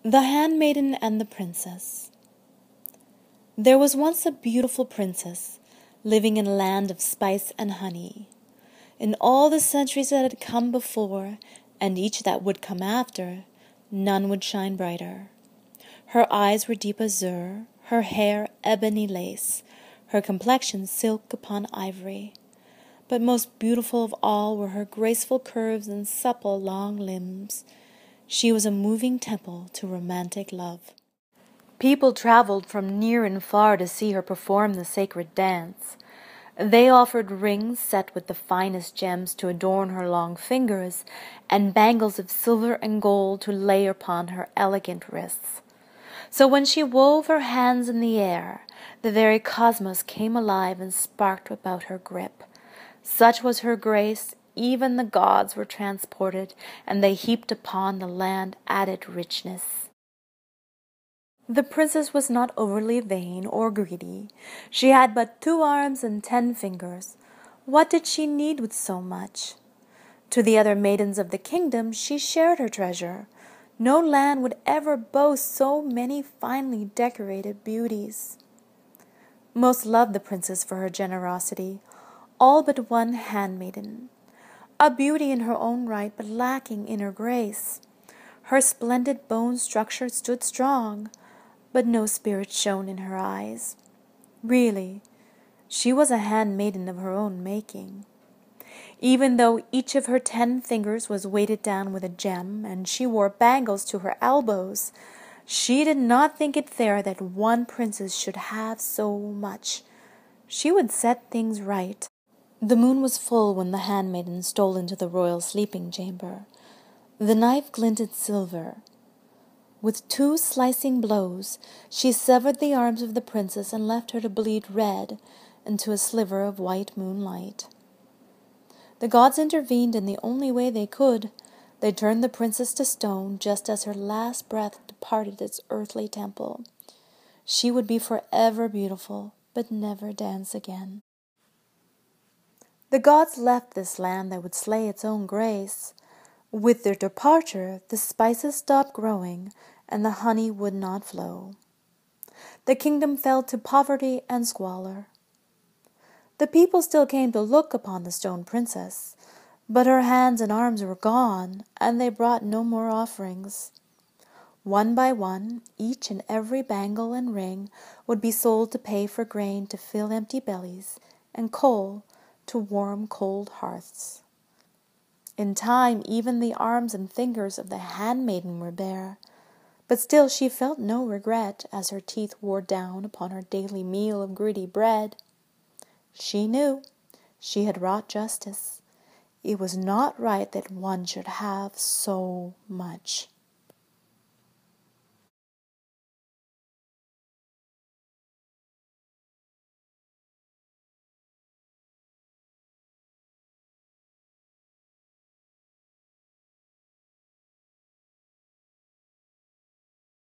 The Handmaiden and the Princess. There was once a beautiful princess living in a land of spice and honey. In all the centuries that had come before, and each that would come after, none would shine brighter. Her eyes were deep azure, her hair ebony lace, her complexion silk upon ivory. But most beautiful of all were her graceful curves and supple long limbs. She was a moving temple to romantic love. People traveled from near and far to see her perform the sacred dance. They offered rings set with the finest gems to adorn her long fingers, and bangles of silver and gold to lay upon her elegant wrists. So when she wove her hands in the air, the very cosmos came alive and sparkled about her grip. Such was her grace, even the gods were transported, and they heaped upon the land added richness. The princess was not overly vain or greedy. She had but 2 arms and 10 fingers. What did she need with so much? To the other maidens of the kingdom she shared her treasure. No land would ever boast so many finely decorated beauties. Most loved the princess for her generosity, all but one handmaiden, a beauty in her own right, but lacking in her grace. Her splendid bone structure stood strong, but no spirit shone in her eyes. Really, she was a handmaiden of her own making. Even though each of her 10 fingers was weighted down with a gem, and she wore bangles to her elbows, she did not think it fair that one princess should have so much. She would set things right. The moon was full when the handmaiden stole into the royal sleeping chamber. The knife glinted silver. With 2 slicing blows, she severed the arms of the princess and left her to bleed red into a sliver of white moonlight. The gods intervened in the only way they could. They turned the princess to stone just as her last breath departed its earthly temple. She would be forever beautiful, but never dance again. The gods left this land that would slay its own grace. With their departure, the spices stopped growing, and the honey would not flow. The kingdom fell to poverty and squalor. The people still came to look upon the stone princess, but her hands and arms were gone, and they brought no more offerings. One by one, each and every bangle and ring would be sold to pay for grain to fill empty bellies, and coal to warm cold hearths. In time, even the arms and fingers of the handmaiden were bare, but still she felt no regret as her teeth wore down upon her daily meal of gritty bread. She knew she had wrought justice. It was not right that one should have so much.